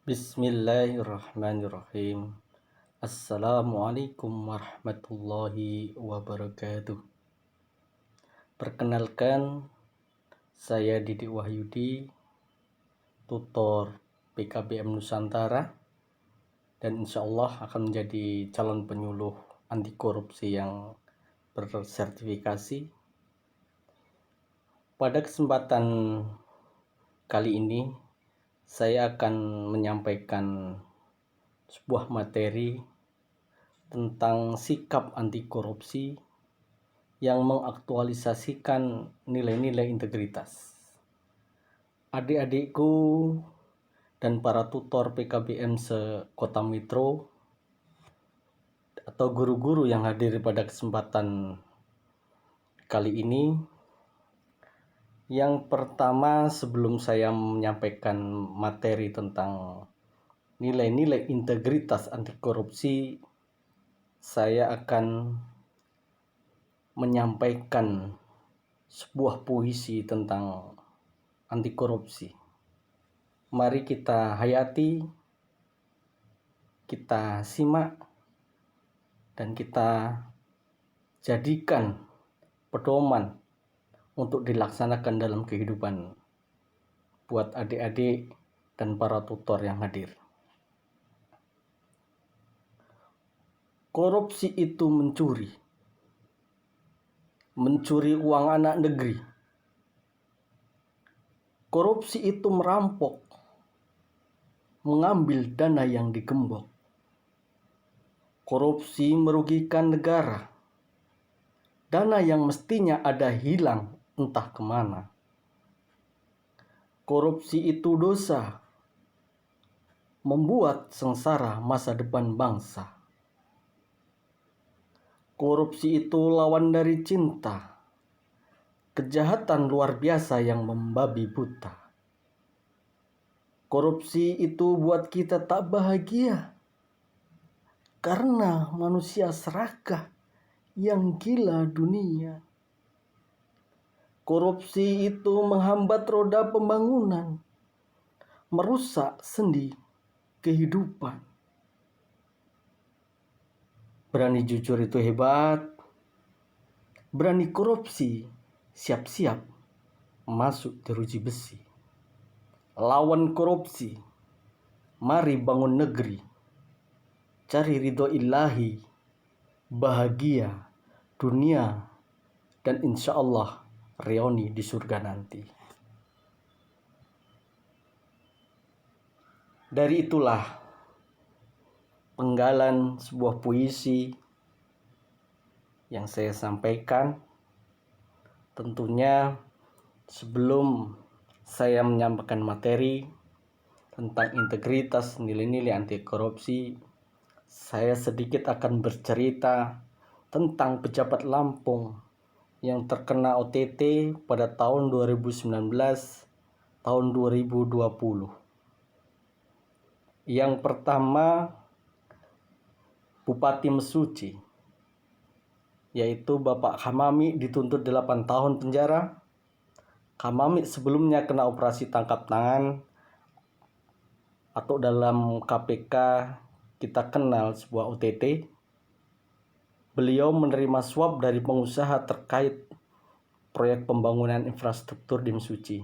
Bismillahirrahmanirrahim. Assalamualaikum warahmatullahi wabarakatuh. Perkenalkan, saya Didi Wahyudi, tutor PKBM Nusantara, dan insya Allah akan menjadi calon penyuluh anti korupsi yang bersertifikasi. Pada kesempatan kali ini, saya akan menyampaikan sebuah materi tentang sikap anti korupsi yang mengaktualisasikan nilai-nilai integritas. Adik-adikku dan para tutor PKBM se-Kota Metro atau guru-guru yang hadir pada kesempatan kali ini, yang pertama, sebelum saya menyampaikan materi tentang nilai-nilai integritas anti korupsi, saya akan menyampaikan sebuah puisi tentang anti korupsi. Mari kita hayati, kita simak, dan kita jadikan pedoman untuk dilaksanakan dalam kehidupan buat adik-adik dan para tutor yang hadir. Korupsi itu mencuri uang anak negeri. Korupsi itu merampok, mengambil dana yang digembok. Korupsi merugikan negara. Dana yang mestinya ada hilang entah kemana. Korupsi itu dosa, membuat sengsara masa depan bangsa. Korupsi itu lawan dari cinta, kejahatan luar biasa yang membabi buta. Korupsi itu buat kita tak bahagia, karena manusia serakah yang gila dunia. Korupsi itu menghambat roda pembangunan, merusak sendi kehidupan. Berani jujur itu hebat, berani korupsi siap-siap masuk jeruji besi. Lawan korupsi, mari bangun negeri, cari ridho ilahi, bahagia dunia, dan insya Allah reuni di surga nanti. Dari itulah penggalan sebuah puisi yang saya sampaikan. Tentunya sebelum saya menyampaikan materi tentang integritas nilai-nilai anti korupsi, saya sedikit akan bercerita tentang pejabat Lampung yang terkena OTT pada tahun 2019, tahun 2020. Yang pertama, Bupati Mesuji, yaitu Bapak Hamami, dituntut 8 tahun penjara. Hamami sebelumnya kena operasi tangkap tangan, atau dalam KPK kita kenal sebuah OTT. Beliau menerima suap dari pengusaha terkait proyek pembangunan infrastruktur di Mesuji.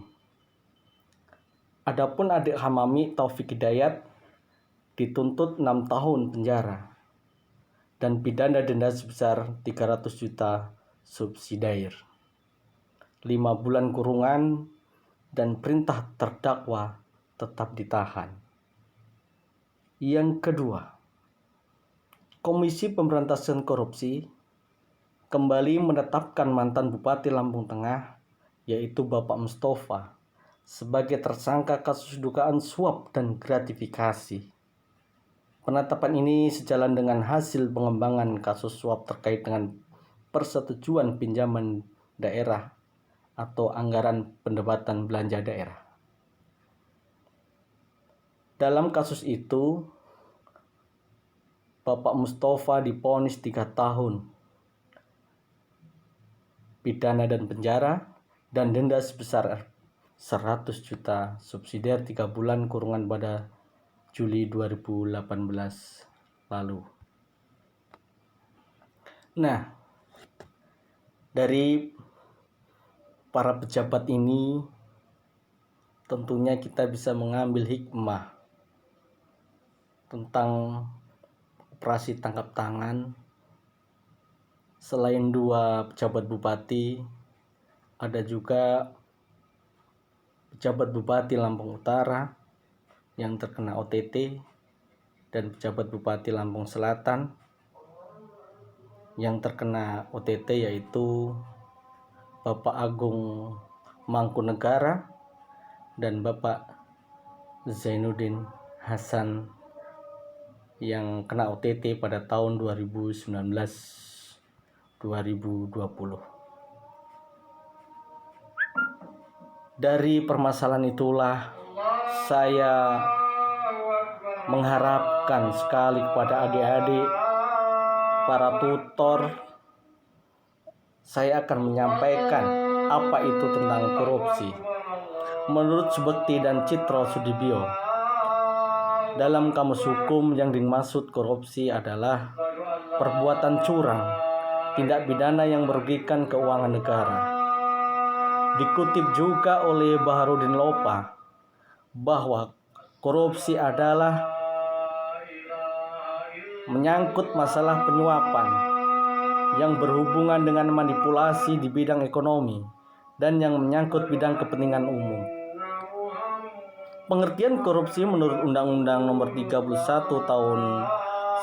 Adapun adik Hamami, Taufik Hidayat, dituntut 6 tahun penjara dan pidana denda sebesar 300 juta subsidiar, 5 bulan kurungan, dan perintah terdakwa tetap ditahan. Yang kedua, Komisi Pemberantasan Korupsi kembali menetapkan mantan Bupati Lampung Tengah, yaitu Bapak Mustafa, sebagai tersangka kasus dugaan suap dan gratifikasi. Penetapan ini sejalan dengan hasil pengembangan kasus suap terkait dengan persetujuan pinjaman daerah atau anggaran pendapatan belanja daerah. Dalam kasus itu, Bapak Mustafa divonis 3 tahun pidana dan penjara dan denda sebesar 100 juta subsidiar 3 bulan kurungan pada Juli 2018 lalu. Nah, dari para pejabat ini tentunya kita bisa mengambil hikmah tentang operasi tangkap tangan. Selain 2 pejabat bupati, ada juga pejabat bupati Lampung Utara yang terkena OTT dan pejabat bupati Lampung Selatan yang terkena OTT, yaitu Bapak Agung Mangkunegara dan Bapak Zainuddin Hasan yang kena OTT pada tahun 2019-2020. Dari permasalahan itulah saya mengharapkan sekali kepada adik-adik, para tutor, saya akan menyampaikan apa itu tentang korupsi. Menurut Subekti dan Citro Sudibyo, dalam kamus hukum yang dimaksud korupsi adalah perbuatan curang, tindak pidana yang merugikan keuangan negara. Dikutip juga oleh Baharudin Lopa bahwa korupsi adalah menyangkut masalah penyuapan yang berhubungan dengan manipulasi di bidang ekonomi dan yang menyangkut bidang kepentingan umum. Pengertian korupsi menurut Undang-Undang Nomor 31 Tahun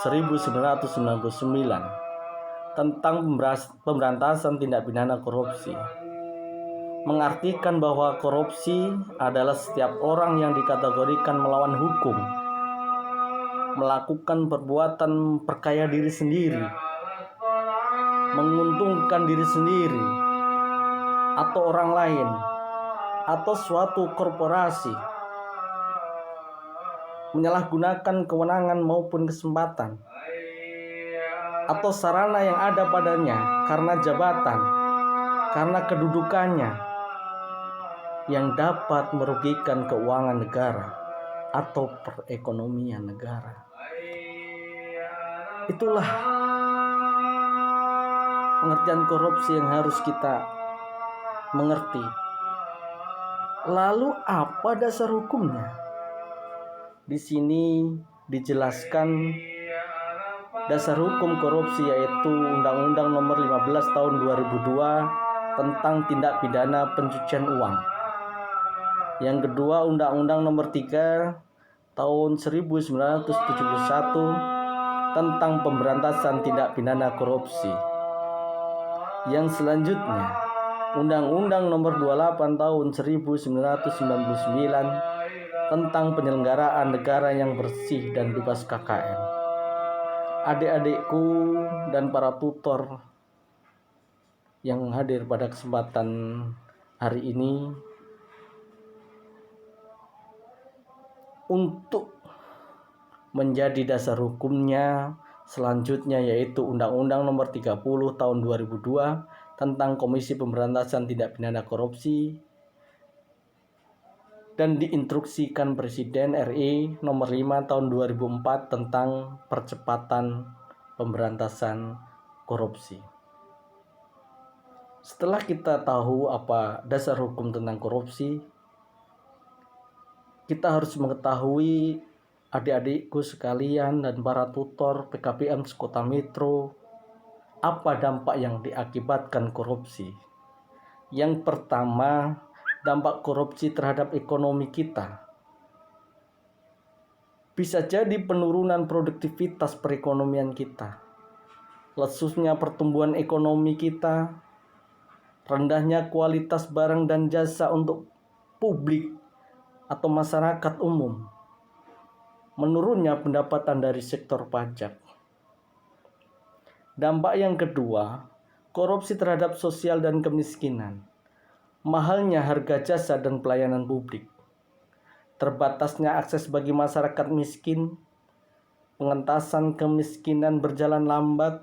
1999 tentang pemberantasan tindak pidana korupsi mengartikan bahwa korupsi adalah setiap orang yang dikategorikan melawan hukum, melakukan perbuatan perkaya diri sendiri, menguntungkan diri sendiri atau orang lain, atau suatu korporasi, menyalahgunakan kewenangan maupun kesempatan atau sarana yang ada padanya karena jabatan, karena kedudukannya, yang dapat merugikan keuangan negara atau perekonomian negara. Itulah pengertian korupsi yang harus kita mengerti. Lalu apa dasar hukumnya? Di sini dijelaskan dasar hukum korupsi, yaitu Undang-Undang Nomor 15 Tahun 2002 tentang tindak pidana pencucian uang. Yang kedua, Undang-Undang Nomor 3 Tahun 1971 tentang pemberantasan tindak pidana korupsi. Yang selanjutnya, Undang-Undang Nomor 28 Tahun 1999 tentang penyelenggaraan negara yang bersih dan bebas KKN. Adik-adikku dan para tutor yang hadir pada kesempatan hari ini, untuk menjadi dasar hukumnya selanjutnya yaitu Undang-Undang Nomor 30 Tahun 2002 tentang Komisi Pemberantasan Tindak Pidana Korupsi, dan diinstruksikan Presiden RI Nomor 5 Tahun 2004 tentang percepatan pemberantasan korupsi. Setelah kita tahu apa dasar hukum tentang korupsi, kita harus mengetahui, adik-adikku sekalian dan para tutor PKPM Kota Metro, apa dampak yang diakibatkan korupsi. Yang pertama, dampak korupsi terhadap ekonomi kita. Bisa jadi penurunan produktivitas perekonomian kita, lesusnya pertumbuhan ekonomi kita, rendahnya kualitas barang dan jasa untuk publik atau masyarakat umum, menurunnya pendapatan dari sektor pajak. Dampak yang kedua, korupsi terhadap sosial dan kemiskinan, mahalnya harga jasa dan pelayanan publik, terbatasnya akses bagi masyarakat miskin, pengentasan kemiskinan berjalan lambat,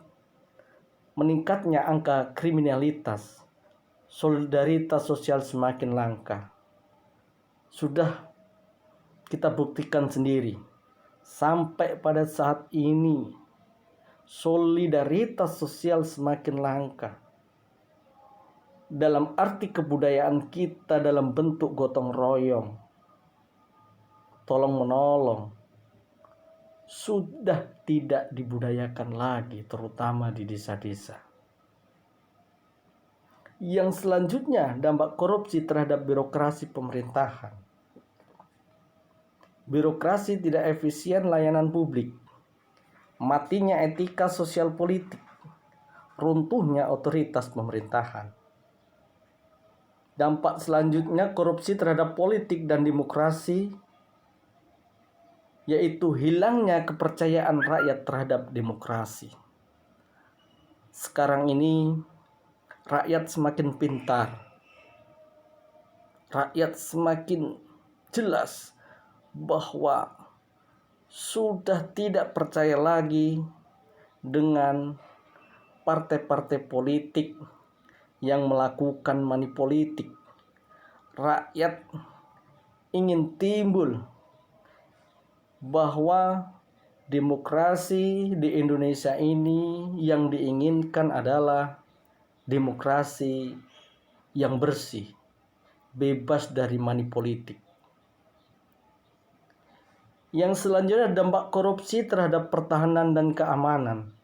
meningkatnya angka kriminalitas, solidaritas sosial semakin langka. Sudah kita buktikan sendiri Sampai pada saat ini, solidaritas sosial semakin langka. Dalam arti kebudayaan kita dalam bentuk gotong royong, tolong menolong, sudah tidak dibudayakan lagi, terutama di desa-desa. Yang selanjutnya, dampak korupsi terhadap birokrasi pemerintahan. Birokrasi tidak efisien layanan publik, matinya etika sosial politik, runtuhnya otoritas pemerintahan. Dampak selanjutnya korupsi terhadap politik dan demokrasi, yaitu hilangnya kepercayaan rakyat terhadap demokrasi. Sekarang ini rakyat semakin pintar, rakyat semakin jelas bahwa sudah tidak percaya lagi dengan partai-partai politik yang melakukan money politik. Rakyat ingin timbul bahwa demokrasi di Indonesia ini yang diinginkan adalah demokrasi yang bersih, bebas dari money politik. Yang selanjutnya, dampak korupsi terhadap pertahanan dan keamanan.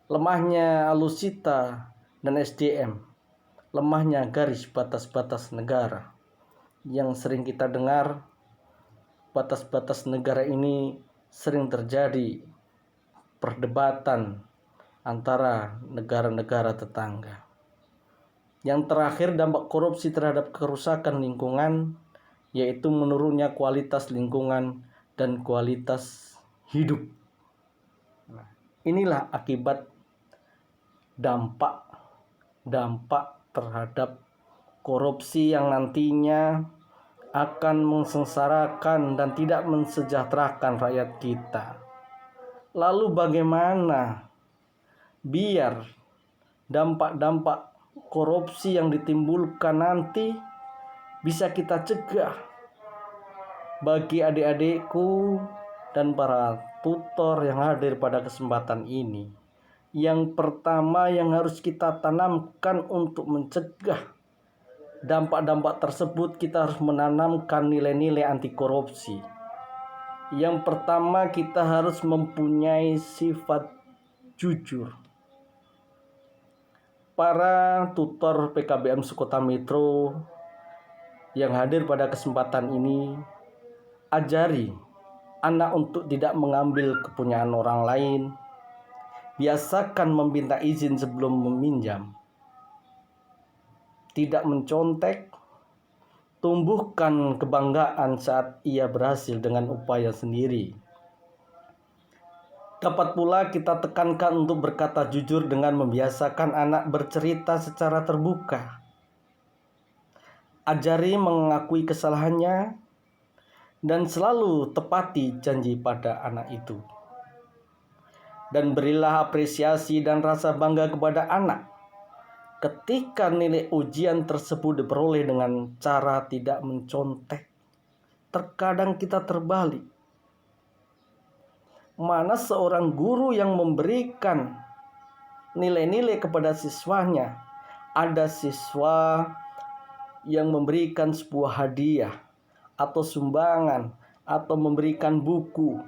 Lemahnya alutsista dan SDM, lemahnya garis batas-batas negara. Yang sering kita dengar, batas-batas negara ini sering terjadi perdebatan antara negara-negara tetangga. Yang terakhir, dampak korupsi terhadap kerusakan lingkungan, yaitu menurunnya kualitas lingkungan dan kualitas hidup. Nah, inilah akibat dampak terhadap korupsi yang nantinya akan mensengsarakan dan tidak mensejahterakan rakyat kita. Lalu bagaimana biar dampak-dampak korupsi yang ditimbulkan nanti bisa kita cegah? Bagi adik-adikku dan para tutor yang hadir pada kesempatan ini, yang pertama yang harus kita tanamkan untuk mencegah dampak-dampak tersebut, kita harus menanamkan nilai-nilai anti korupsi. Yang pertama, kita harus mempunyai sifat jujur. Para tutor PKBM Sekota Metro yang hadir pada kesempatan ini, ajari anak untuk tidak mengambil kepunyaan orang lain. Biasakan meminta izin sebelum meminjam. Tidak mencontek. Tumbuhkan kebanggaan saat ia berhasil dengan upaya sendiri. Dapat pula kita tekankan untuk berkata jujur dengan membiasakan anak bercerita secara terbuka. Ajari mengakui kesalahannya dan selalu tepati janji pada anak itu. Dan berilah apresiasi dan rasa bangga kepada anak ketika nilai ujian tersebut diperoleh dengan cara tidak mencontek. Terkadang kita terbalik. Mana seorang guru yang memberikan nilai-nilai kepada siswanya? Ada siswa yang memberikan sebuah hadiah atau sumbangan atau memberikan buku.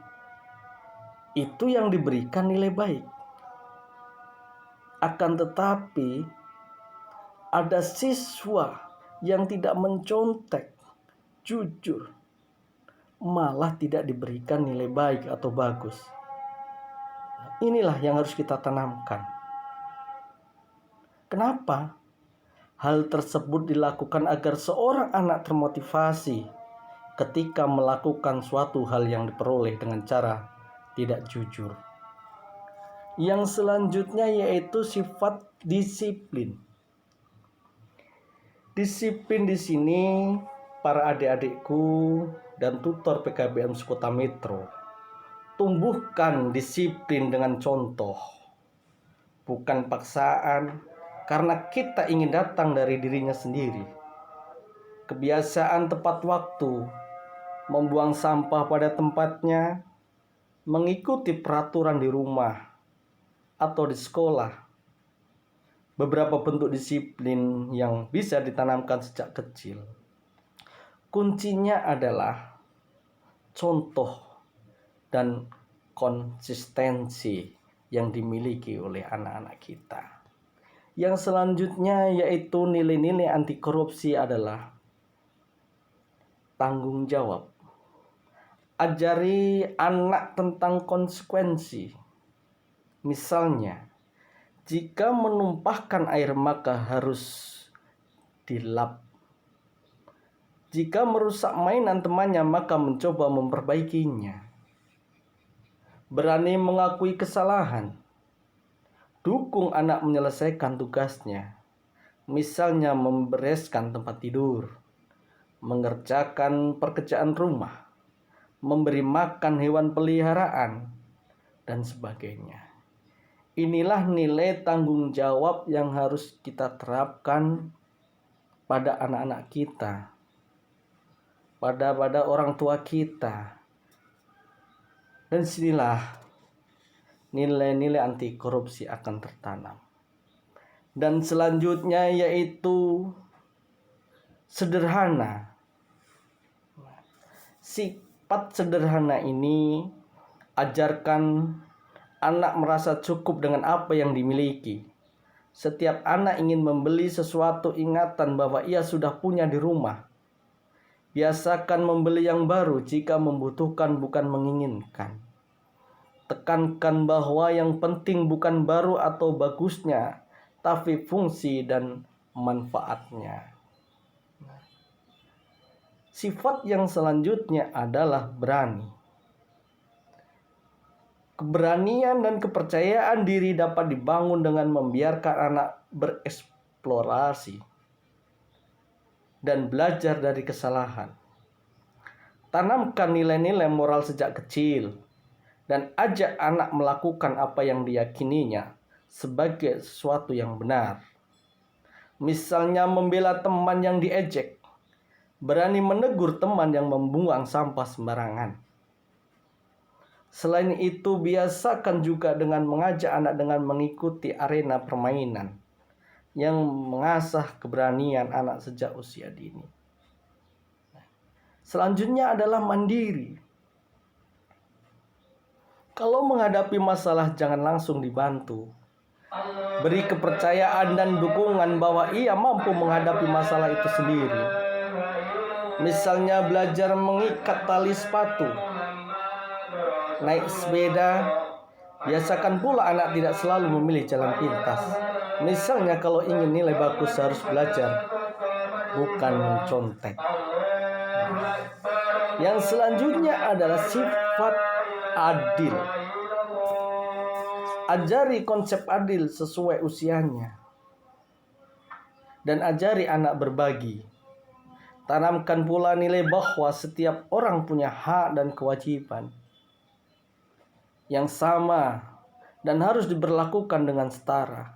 Itu yang diberikan nilai baik. Akan tetapi ada siswa yang tidak mencontek, jujur, malah tidak diberikan nilai baik atau bagus. Inilah yang harus kita tanamkan. Kenapa? Hal tersebut dilakukan agar seorang anak termotivasi ketika melakukan suatu hal yang diperoleh dengan cara tidak jujur. Yang selanjutnya yaitu sifat disiplin. Disiplin di sini para adik-adikku dan tutor PKBM Sekota Metro, tumbuhkan disiplin dengan contoh, bukan paksaan, karena kita ingin datang dari dirinya sendiri. Kebiasaan tepat waktu, membuang sampah pada tempatnya, mengikuti peraturan di rumah atau di sekolah. Beberapa bentuk disiplin yang bisa ditanamkan sejak kecil. Kuncinya adalah contoh dan konsistensi yang dimiliki oleh anak-anak kita. Yang selanjutnya yaitu nilai-nilai anti korupsi adalah tanggung jawab. Ajari anak tentang konsekuensi. Misalnya, jika menumpahkan air maka harus dilap. Jika merusak mainan temannya maka mencoba memperbaikinya. Berani mengakui kesalahan. Dukung anak menyelesaikan tugasnya. Misalnya membereskan tempat tidur, mengerjakan pekerjaan rumah, memberi makan hewan peliharaan, dan sebagainya. Inilah nilai tanggung jawab yang harus kita terapkan pada anak-anak kita, pada orang tua kita. Dan sinilah nilai-nilai anti korupsi akan tertanam. Dan selanjutnya yaitu sederhana. Sifat sederhana ini ajarkan anak merasa cukup dengan apa yang dimiliki. Setiap anak ingin membeli sesuatu, ingatan bahwa ia sudah punya di rumah. Biasakan membeli yang baru jika membutuhkan bukan menginginkan. Tekankan bahwa yang penting bukan baru atau bagusnya, tapi fungsi dan manfaatnya. Sifat yang selanjutnya adalah berani. Keberanian dan kepercayaan diri dapat dibangun dengan membiarkan anak bereksplorasi dan belajar dari kesalahan. Tanamkan nilai-nilai moral sejak kecil dan ajak anak melakukan apa yang diyakininya sebagai sesuatu yang benar. Misalnya membela teman yang diejek, berani menegur teman yang membuang sampah sembarangan. Selain itu, biasakan juga dengan mengajak anak dengan mengikuti arena permainan yang mengasah keberanian anak sejak usia dini. Selanjutnya adalah mandiri. Kalau menghadapi masalah jangan langsung dibantu. Beri kepercayaan dan dukungan bahwa ia mampu menghadapi masalah itu sendiri. Misalnya belajar mengikat tali sepatu, naik sepeda. Biasakan pula anak tidak selalu memilih jalan pintas. Misalnya kalau ingin nilai bagus harus belajar, bukan mencontek. Yang selanjutnya adalah sifat adil. Ajari konsep adil sesuai usianya. Dan ajari anak berbagi. Tanamkan pula nilai bahwa setiap orang punya hak dan kewajiban yang sama dan harus diberlakukan dengan setara.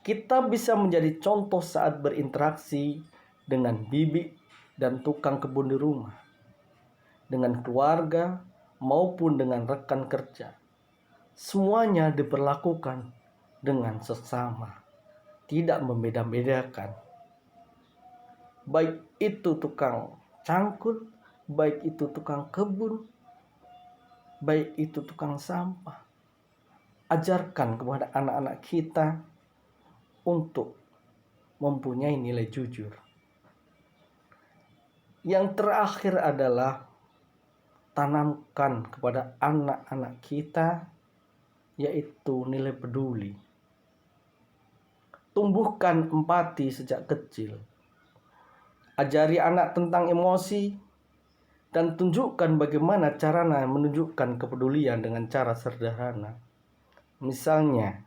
Kita bisa menjadi contoh saat berinteraksi dengan bibi dan tukang kebun di rumah, dengan keluarga maupun dengan rekan kerja. Semuanya diperlakukan dengan sesama, tidak membeda-bedakan. Baik itu tukang cangkul, baik itu tukang kebun, baik itu tukang sampah. Ajarkan kepada anak-anak kita untuk mempunyai nilai jujur. Yang terakhir adalah tanamkan kepada anak-anak kita yaitu nilai peduli. Tumbuhkan empati sejak kecil. Ajari anak tentang emosi dan tunjukkan bagaimana caranya menunjukkan kepedulian dengan cara sederhana. Misalnya,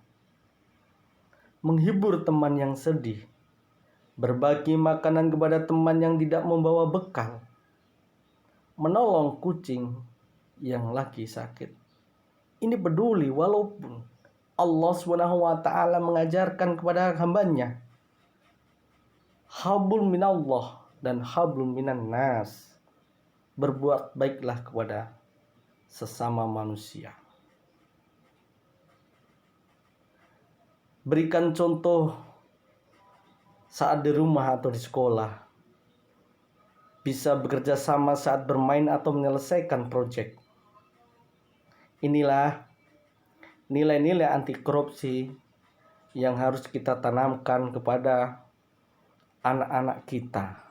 menghibur teman yang sedih, berbagi makanan kepada teman yang tidak membawa bekal, menolong kucing yang lagi sakit. Ini peduli walaupun Allah SWT mengajarkan kepada hambanya hablum minallah dan hablum minan nas. berbuat baiklah kepada sesama manusia. Berikan contoh saat di rumah atau di sekolah. Bisa bekerja sama saat bermain atau menyelesaikan proyek. Inilah nilai-nilai anti korupsi yang harus kita tanamkan kepada anak-anak kita.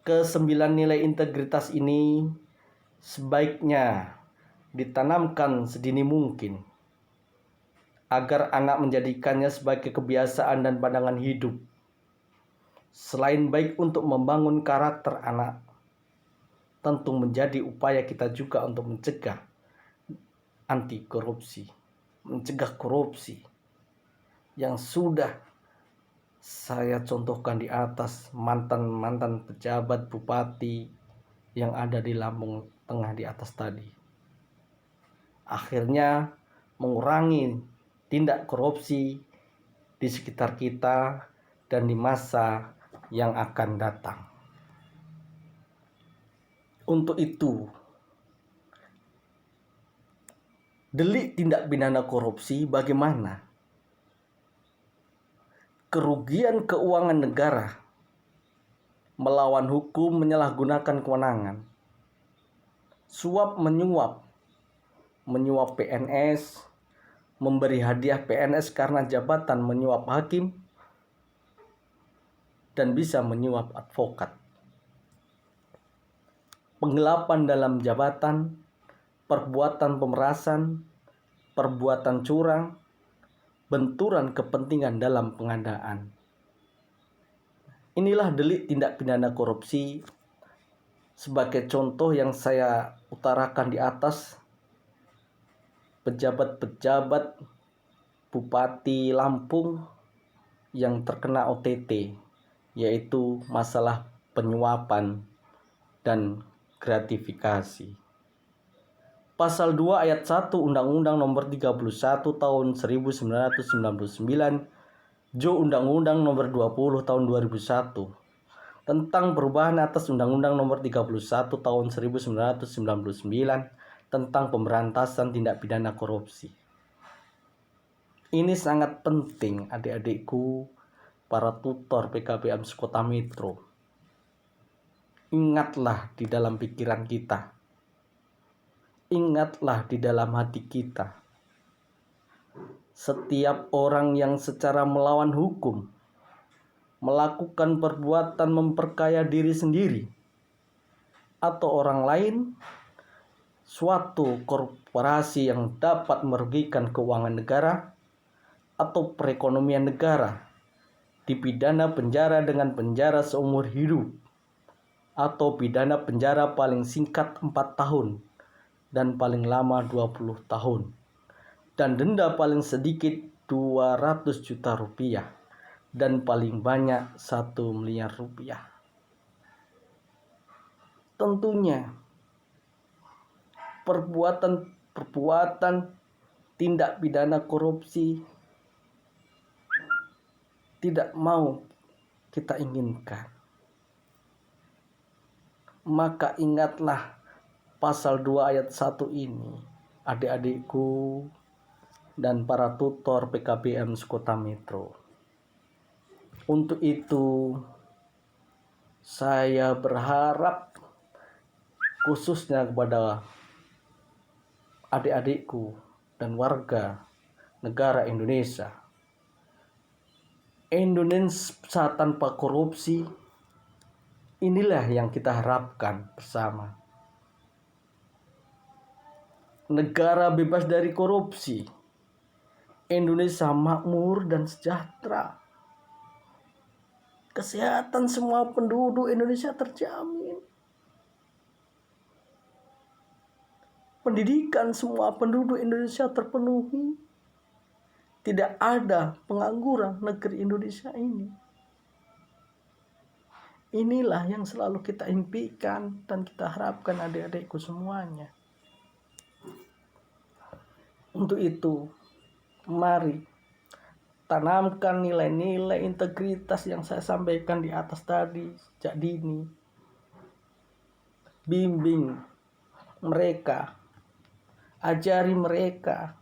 Kesembilan nilai integritas ini sebaiknya ditanamkan sedini mungkin agar anak menjadikannya sebagai kebiasaan dan pandangan hidup. Selain baik untuk membangun karakter anak, tentu menjadi upaya kita juga untuk mencegah anti korupsi, mencegah korupsi yang sudah saya contohkan di atas, mantan pejabat bupati yang ada di Lampung Tengah di atas tadi. Akhirnya mengurangi tindak korupsi di sekitar kita dan di masa yang akan datang. Untuk itu, delik tindak pidana korupsi bagaimana? Kerugian keuangan negara, melawan hukum, menyalahgunakan kewenangan, suap menyuap PNS, memberi hadiah PNS karena jabatan, menyuap hakim, dan bisa menyuap advokat. Penggelapan dalam jabatan, perbuatan pemerasan, perbuatan curang, benturan kepentingan dalam pengadaan. Inilah delik tindak pidana korupsi sebagai contoh yang saya utarakan di atas. Pejabat-pejabat Bupati Lampung yang terkena OTT, yaitu masalah penyuapan dan gratifikasi. Pasal 2 ayat 1 Undang-Undang Nomor 31 Tahun 1999, Jo Undang-Undang Nomor 20 Tahun 2001 tentang perubahan atas Undang-Undang Nomor 31 Tahun 1999 tentang pemberantasan tindak pidana korupsi. Ini sangat penting adik-adikku, para tutor PKBM Kota Metro. Ingatlah di dalam pikiran kita. Ingatlah di dalam hati kita. Setiap orang yang secara melawan hukum melakukan perbuatan memperkaya diri sendiri atau orang lain, suatu korporasi yang dapat merugikan keuangan negara atau perekonomian negara, dipidana penjara dengan penjara seumur hidup atau pidana penjara paling singkat 4 tahun dan paling lama 20 tahun dan denda paling sedikit 200 juta rupiah dan paling banyak 1 miliar rupiah. Tentunya perbuatan tindak pidana korupsi tidak mau kita inginkan. Maka ingatlah pasal 2 ayat 1 ini, adik-adikku dan para tutor PKBM Kota Metro. Untuk itu, saya berharap khususnya kepada adik-adikku dan warga negara Indonesia. Indonesia tanpa korupsi, inilah yang kita harapkan bersama. Negara bebas dari korupsi, Indonesia makmur dan sejahtera. Kesehatan semua penduduk Indonesia terjamin. Pendidikan semua penduduk Indonesia terpenuhi. Tidak ada pengangguran negeri Indonesia ini. Inilah yang selalu kita impikan dan kita harapkan adik-adikku semuanya. Untuk itu, mari tanamkan nilai-nilai integritas yang saya sampaikan di atas tadi sejak dini. bimbing mereka, ajari mereka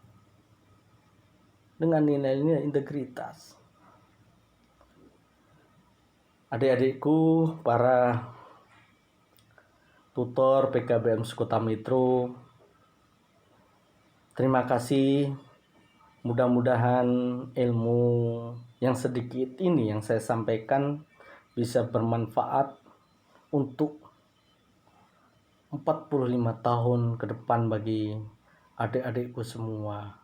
dengan nilai-nilai integritas. Adik-adikku, para tutor PKBM Sekota Metro, terima kasih. Mudah-mudahan ilmu yang sedikit ini yang saya sampaikan bisa bermanfaat untuk 45 tahun ke depan bagi adik-adikku semua.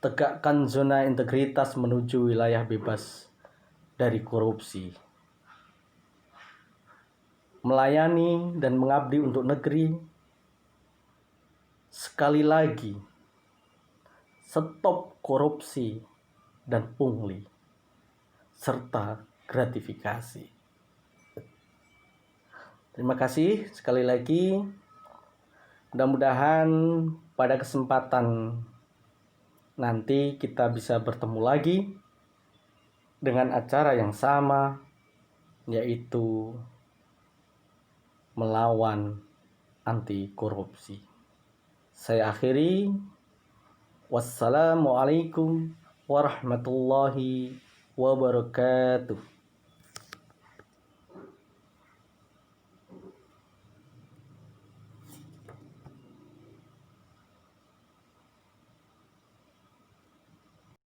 Tegakkan zona integritas menuju wilayah bebas dari korupsi. Melayani dan mengabdi untuk negeri. Sekali lagi, stop korupsi dan pungli, serta gratifikasi. Terima kasih sekali lagi. Mudah-mudahan pada kesempatan nanti kita bisa bertemu lagi dengan acara yang sama, yaitu melawan anti korupsi. Saya akhiri. Wassalamualaikum warahmatullahi wabarakatuh.